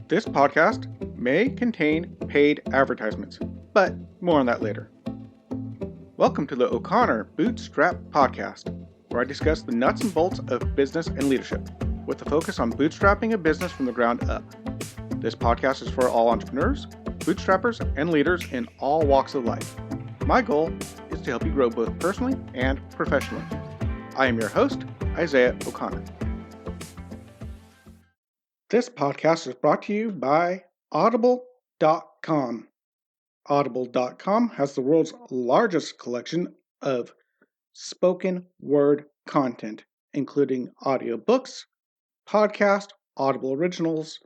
This podcast may contain paid advertisements, but more on that later. Welcome to the O'Connor Bootstrap podcast, where I discuss the nuts and bolts of business and leadership, with a focus on bootstrapping a business from the ground up. This podcast is for all entrepreneurs, bootstrappers, and leaders in all walks of life. My goal is to help you grow both personally and professionally. I am your host, Isaiah O'Connor. This podcast is brought to you by Audible.com. Audible.com has the world's largest collection of spoken word content, including audiobooks, podcasts, Audible originals,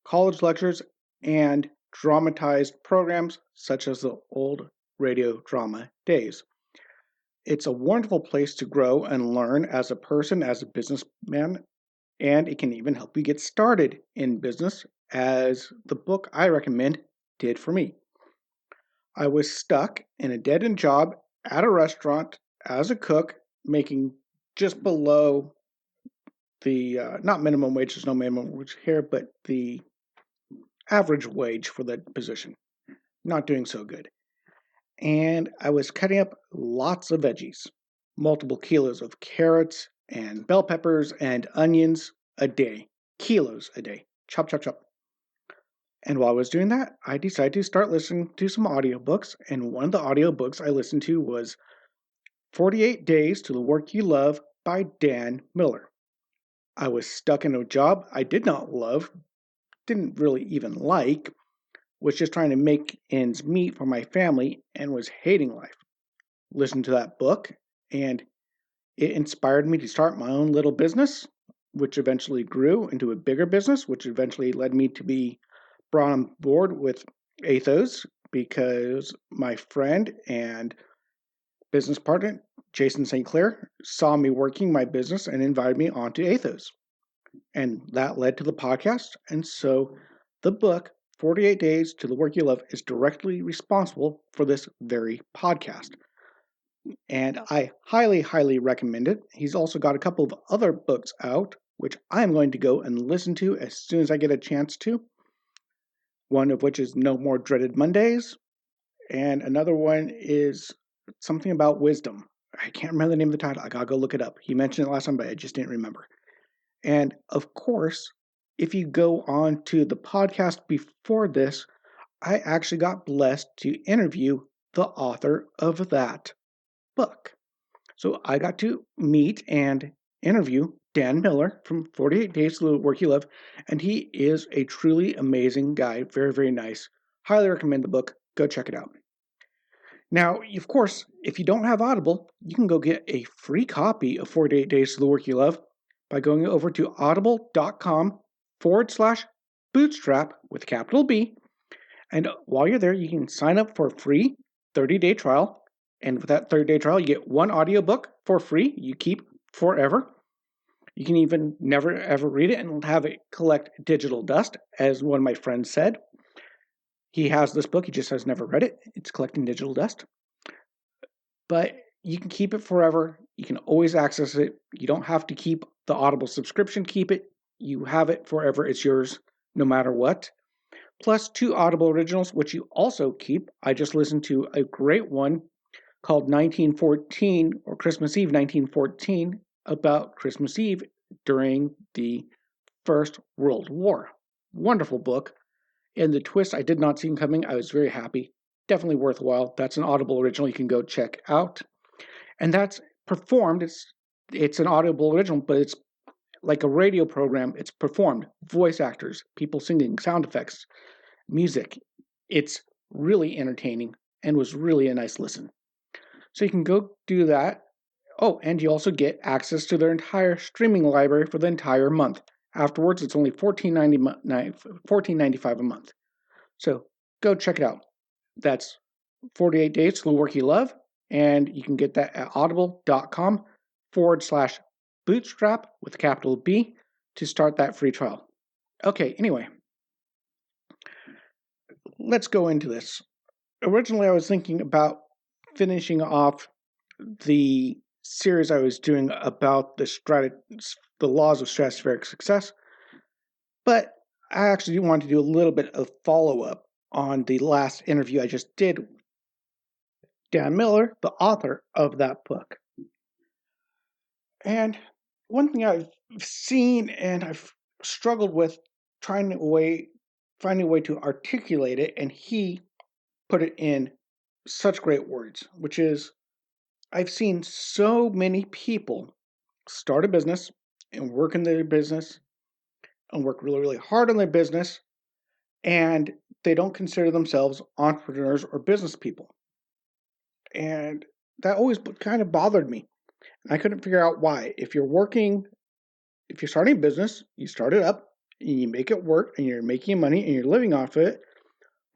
college lectures, and dramatized programs such as the old radio drama days. It's a wonderful place to grow and learn as a person, as a businessman, and it can even help you get started in business, as the book I recommend did for me. I was stuck in a dead-end job at a restaurant as a cook, making just below the, not minimum wage, there's no minimum wage here, but the average wage for that position. Not doing so good. And I was cutting up lots of veggies, multiple kilos of carrots and bell peppers and onions a day, kilos a day, chop, chop, chop. And while I was doing that, I decided to start listening to some audiobooks, and one of the audiobooks I listened to was 48 Days to the Work You Love by Dan Miller. I was stuck in a job I did not love, didn't really even like, was just trying to make ends meet for my family, and was hating life. Listened to that book, and it inspired me to start my own little business, which eventually grew into a bigger business, which eventually led me to be brought on board with Atheoz, because my friend and business partner, Jason St. Clair, saw me working my business and invited me onto Atheoz. And that led to the podcast. And so the book, 48 Days to the Work You Love, is directly responsible for this very podcast. And I highly, highly recommend it. He's also got a couple of other books out, which I'm going to go and listen to as soon as I get a chance to. One of which is No More Dreaded Mondays, and another one is something about wisdom. I can't remember the name of the title. I gotta go look it up. He mentioned it last time, but I just didn't remember. And of course, if you go on to the podcast before this, I actually got blessed to interview the author of that book. So I got to meet and interview Dan Miller from 48 Days to the Work You Love, and he is a truly amazing guy. Very, very nice. Highly recommend the book. Go check it out. Now, of course, if you don't have Audible, you can go get a free copy of 48 Days to the Work You Love by going over to audible.com/bootstrap with capital B. And while you're there, you can sign up for a free 30-day trial. And with that 30-day trial, you get one audiobook for free. You keep forever. You can even never, ever read it and have it collect digital dust, as one of my friends said. He has this book. He just has never read it. It's collecting digital dust. But you can keep it forever. You can always access it. You don't have to keep the Audible subscription. Keep it. You have it forever. It's yours no matter what. Plus 2 Audible originals, which you also keep. I just listened to a great one called 1914, or Christmas Eve 1914, about Christmas Eve during the First World War. Wonderful book. And the twist I did not see coming. I was very happy. Definitely worthwhile. That's an Audible original you can go check out. And that's performed. It's an Audible original, but it's like a radio program. It's performed. Voice actors, people singing, sound effects, music. It's really entertaining and was really a nice listen. So you can go do that. Oh, and you also get access to their entire streaming library for the entire month. Afterwards, it's only $14.95 a month. So go check it out. That's 48 Days to the Work You Love, and you can get that at audible.com/bootstrap with capital B to start that free trial. Okay, anyway, let's go into this. Originally, I was thinking about finishing off the series I was doing about the laws of stratospheric success, but I actually want to do a little bit of follow-up on the last interview I just did with Dan Miller, the author of that book. And one thing I've seen and I've struggled with finding a way to articulate it, and he put it in such great words, which is I've seen so many people start a business and work in their business and work really, really hard on their business, and they don't consider themselves entrepreneurs or business people. And that always kind of bothered me. And I couldn't figure out why. If you're starting a business, you start it up and you make it work and you're making money and you're living off it,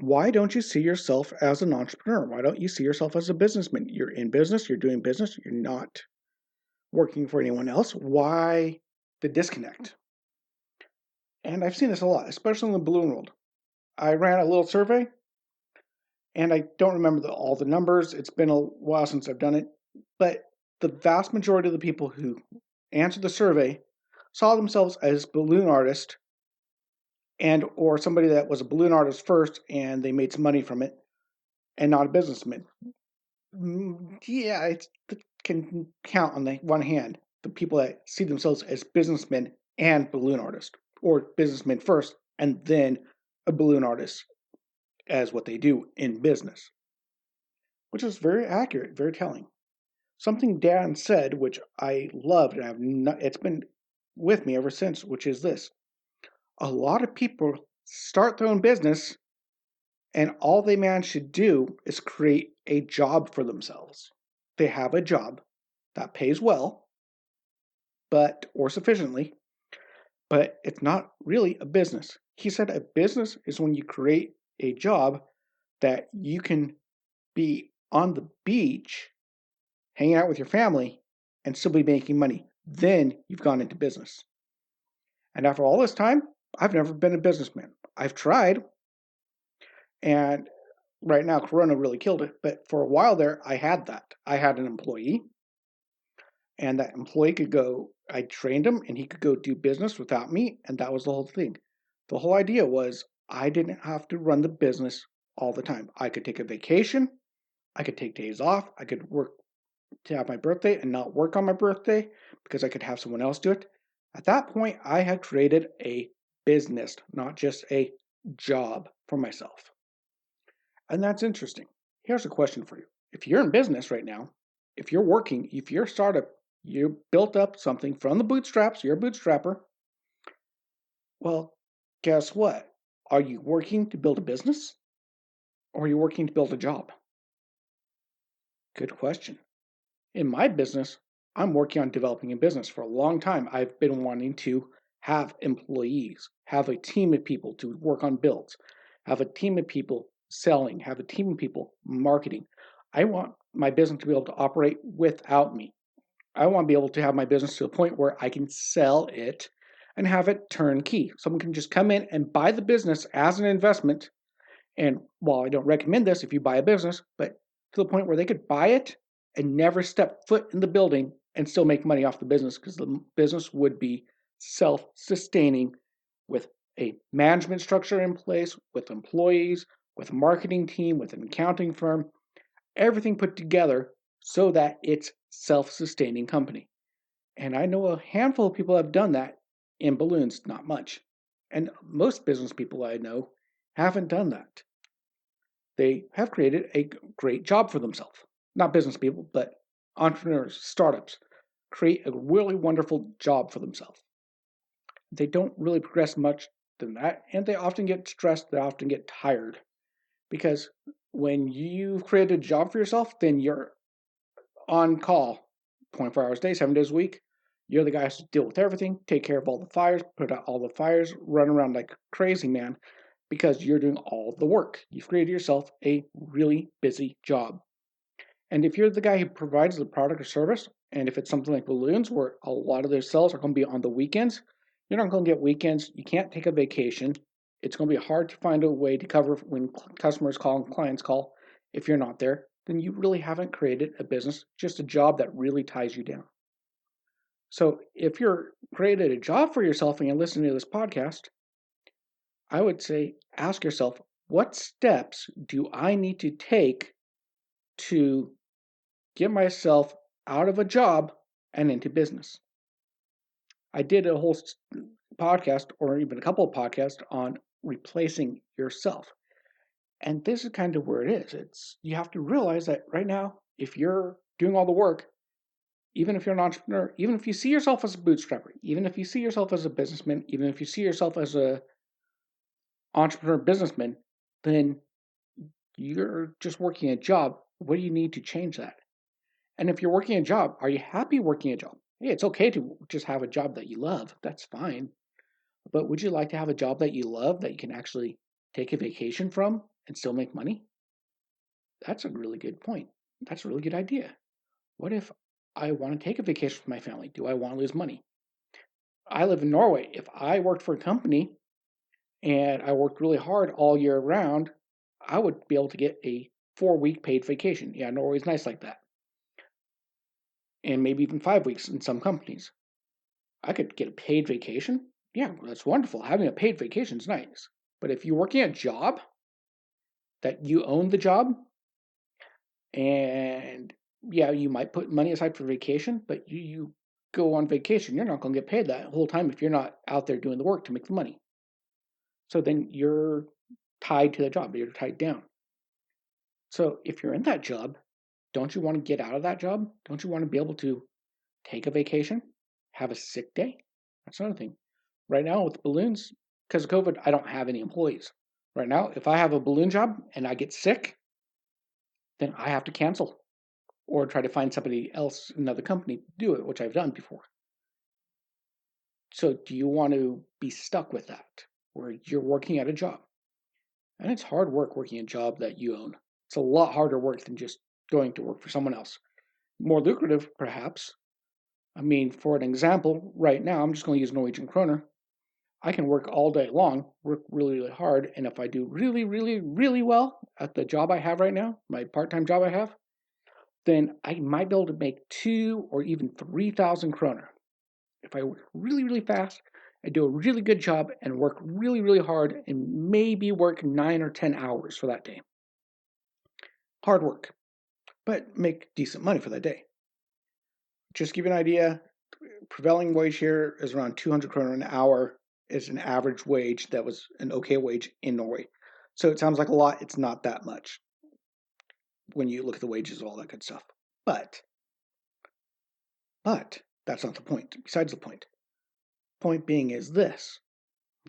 why don't you see yourself as an entrepreneur? Why don't you see yourself as a businessman? You're in business, you're doing business, you're not working for anyone else. Why the disconnect? And I've seen this a lot, especially in the balloon world. I ran a little survey, and I don't remember all the numbers. It's been a while since I've done it, but the vast majority of the people who answered the survey saw themselves as balloon artists and or somebody that was a balloon artist first and they made some money from it and not a businessman. Yeah, it can count on the one hand the people that see themselves as businessmen and balloon artists, or businessmen first and then a balloon artist as what they do in business, which is very accurate, very telling. Something Dan said, which I loved, and it's been with me ever since, which is this. A lot of people start their own business and all they manage to do is create a job for themselves. They have a job that pays well, or sufficiently, but it's not really a business. He said a business is when you create a job that you can be on the beach hanging out with your family and still be making money. Then you've gone into business. And after all this time, I've never been a businessman. I've tried, and right now Corona really killed it. But for a while there, I had that. I had an employee, and that employee could go, I trained him, and he could go do business without me, and that was the whole thing. The whole idea was I didn't have to run the business all the time. I could take a vacation, I could take days off, I could work to have my birthday and not work on my birthday because I could have someone else do it. At that point, I had created a business, not just a job for myself. And that's interesting. Here's a question for you. If you're in business right now, if you're working, if you're a startup, you built up something from the bootstraps, you're a bootstrapper, well, guess what? Are you working to build a business or are you working to build a job? Good question. In my business, I'm working on developing a business for a long time. I've been wanting to have employees, have a team of people to work on builds, have a team of people selling, have a team of people marketing. I want my business to be able to operate without me. I want to be able to have my business to a point where I can sell it and have it turnkey. Someone can just come in and buy the business as an investment. And while I don't recommend this if you buy a business, but to the point where they could buy it and never step foot in the building and still make money off the business because the business would be self-sustaining with a management structure in place, with employees, with a marketing team, with an accounting firm, everything put together so that it's self-sustaining company. And I know a handful of people have done that in balloons, not much. And most business people I know haven't done that. They have created a great job for themselves. Not business people, but entrepreneurs, startups, create a really wonderful job for themselves. They don't really progress much than that, and they often get stressed, they often get tired. Because when you've created a job for yourself, then you're on call 24 hours a day, 7 days a week. You're the guy who has to deal with everything, take care of all the fires, put out all the fires, run around like a crazy man because you're doing all the work. You've created yourself a really busy job. And if you're the guy who provides the product or service, and if it's something like balloons where a lot of their sales are going to be on the weekends, you're not going to get weekends. You can't take a vacation. It's going to be hard to find a way to cover when customers call and clients call. If you're not there, then you really haven't created a business, just a job that really ties you down. So if you're created a job for yourself and you're listening to this podcast, I would say ask yourself, what steps do I need to take to get myself out of a job and into business? I did a whole podcast or even a couple of podcasts on replacing yourself. And this is kind of where it is. It's you have to realize that right now, if you're doing all the work, even if you're an entrepreneur, even if you see yourself as a bootstrapper, even if you see yourself as a businessman, even if you see yourself as a entrepreneur businessman, then you're just working a job. What do you need to change that? And if you're working a job, are you happy working a job? Hey, it's okay to just have a job that you love. That's fine. But would you like to have a job that you love that you can actually take a vacation from and still make money? That's a really good point. That's a really good idea. What if I want to take a vacation with my family? Do I want to lose money? I live in Norway. If I worked for a company and I worked really hard all year round, I would be able to get a 4-week paid vacation. Yeah, Norway's nice like that. And maybe even 5 weeks in some companies. I could get a paid vacation. Yeah, well, that's wonderful. Having a paid vacation is nice. But if you're working a job that you own the job, and yeah, you might put money aside for vacation, but you go on vacation, you're not going to get paid that whole time if you're not out there doing the work to make the money. So then you're tied to the job, you're tied down. So if you're in that job, don't you want to get out of that job? Don't you want to be able to take a vacation, have a sick day? That's another thing. Right now with balloons, because of COVID, I don't have any employees. Right now, if I have a balloon job and I get sick, then I have to cancel or try to find somebody else, another company to do it, which I've done before. So do you want to be stuck with that where you're working at a job? And it's hard work working a job that you own. It's a lot harder work than just going to work for someone else. More lucrative, perhaps. I mean, for an example, right now, I'm just going to use Norwegian kroner. I can work all day long, work really, really hard, and if I do really, really, really well at the job I have right now, my part-time job I have, then I might be able to make 2 or even 3,000 kroner. If I work really, really fast, I do a really good job and work really, really hard and maybe work 9 or 10 hours for that day. Hard work, but make decent money for that day. Just to give you an idea, prevailing wage here is around 200 kroner an hour is an average wage that was an okay wage in Norway. So it sounds like a lot. It's not that much when you look at the wages and all that good stuff. But that's not the point. Besides the point. Point being is this.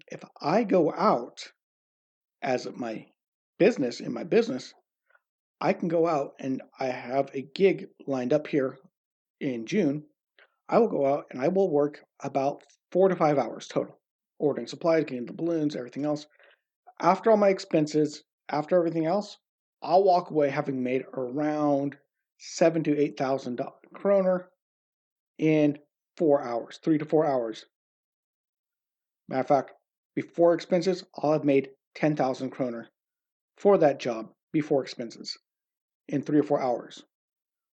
If I go out as my business, in my business, I can go out and I have a gig lined up here in June. I will go out and I will work about 4 to 5 hours total, ordering supplies, getting the balloons, everything else. After all my expenses, after everything else, I'll walk away having made around 7 to 8,000 kroner in 4 hours, 3 to 4 hours. Matter of fact, before expenses, I'll have made 10,000 kroner for that job before expenses in 3 or 4 hours.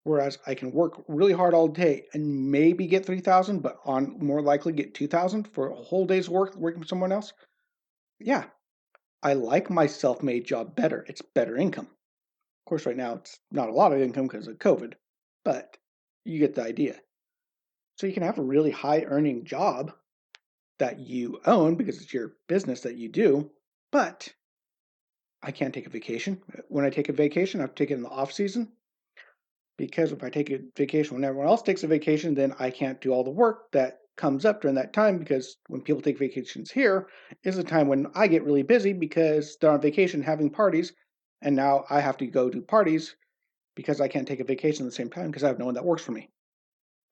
Whereas I can work really hard all day and maybe get 3,000, but on more likely get 2,000 for a whole day's work working for someone else. Yeah, I like my self-made job better. It's better income. Of course, right now it's not a lot of income because of COVID, but you get the idea. So you can have a really high earning job that you own because it's your business that you do, but I can't take a vacation. When I take a vacation, I have to take it in the off season because if I take a vacation when everyone else takes a vacation, then I can't do all the work that comes up during that time because when people take vacations here is a time when I get really busy because they're on vacation having parties and now I have to go to parties because I can't take a vacation at the same time because I have no one that works for me.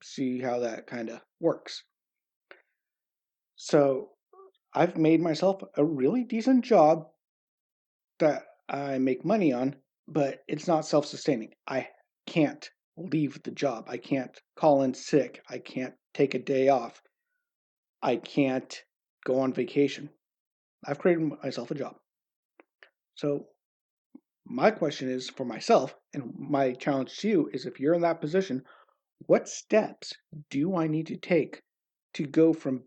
See how that kind of works. So I've made myself a really decent job that I make money on, but it's not self-sustaining. I can't leave the job. I can't call in sick. I can't take a day off. I can't go on vacation. I've created myself a job. So my question is for myself, and my challenge to you is if you're in that position, what steps do I need to take to go from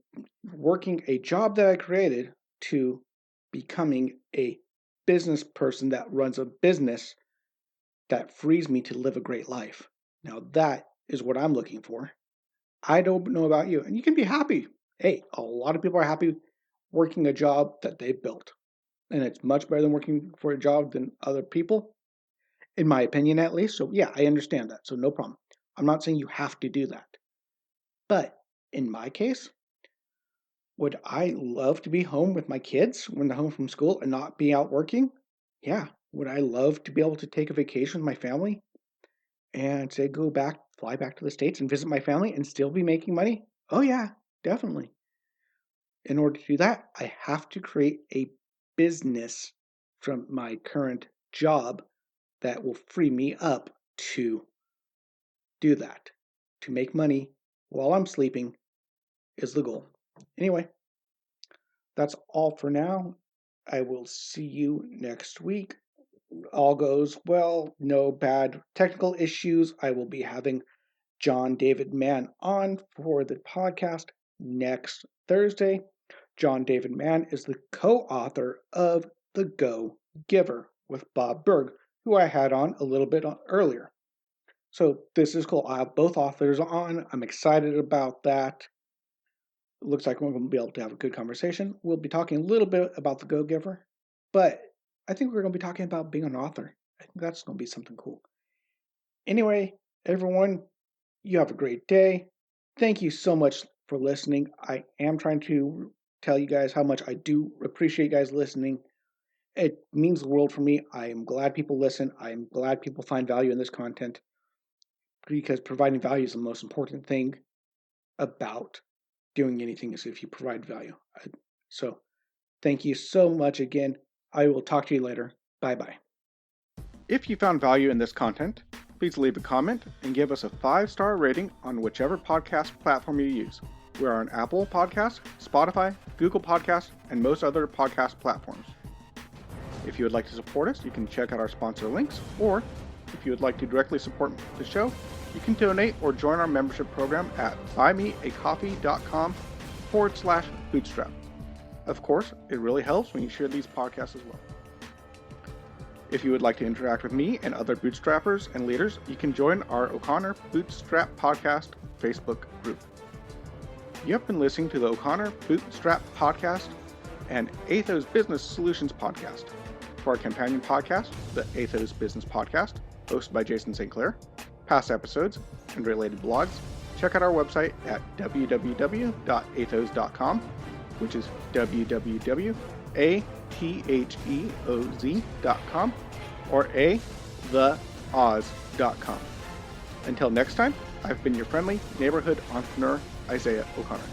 working a job that I created to becoming a business person that runs a business that frees me to live a great life. Now that is what I'm looking for. I don't know about you, and you can be happy. Hey, a lot of people are happy working a job that they've built, and it's much better than working for a job than other people, in my opinion at least. So yeah, I understand that, so no problem. I'm not saying you have to do that. But in my case, would I love to be home with my kids when they're home from school and not be out working? Yeah. Would I love to be able to take a vacation with my family and say fly back to the States and visit my family and still be making money? Oh yeah, definitely. In order to do that, I have to create a business from my current job that will free me up to do that. To make money while I'm sleeping is the goal. Anyway, that's all for now. I will see you next week. All goes well, no bad technical issues. I will be having John David Mann on for the podcast next Thursday. John David Mann is the co-author of The Go Giver with Bob Berg, who I had on a little bit earlier. So this is cool. I have both authors on. I'm excited about that. It looks like we're going to be able to have a good conversation. We'll be talking a little bit about The Go Giver, but I think we're going to be talking about being an author. I think that's going to be something cool. Anyway, everyone, you have a great day. Thank you so much for listening. I am trying to tell you guys how much I do appreciate you guys listening. It means the world for me. I am glad people listen. I am glad people find value in this content, because providing value is the most important thing about doing anything, is if you provide value. So thank you so much again. I will talk to you later. Bye-bye. If you found value in this content, please leave a comment and give us a 5-star rating on whichever podcast platform you use. We're on Apple Podcasts, Spotify, Google Podcasts, and most other podcast platforms. If you would like to support us, you can check out our sponsor links, or if you would like to directly support the show, you can donate or join our membership program at buymeacoffee.com/bootstrap. Of course, it really helps when you share these podcasts as well. If you would like to interact with me and other bootstrappers and leaders, you can join our O'Connor Bootstrap Podcast Facebook group. You have been listening to the O'Connor Bootstrap Podcast and Atheoz Business Solutions Podcast. For our companion podcast, the Atheoz Business Podcast, hosted by Jason St. Clair, past episodes, and related blogs, check out our website at www.atheoz.com, which is www.atheoz.com, or theoz.com. Until next time, I've been your friendly neighborhood entrepreneur, Isaiah O'Connor.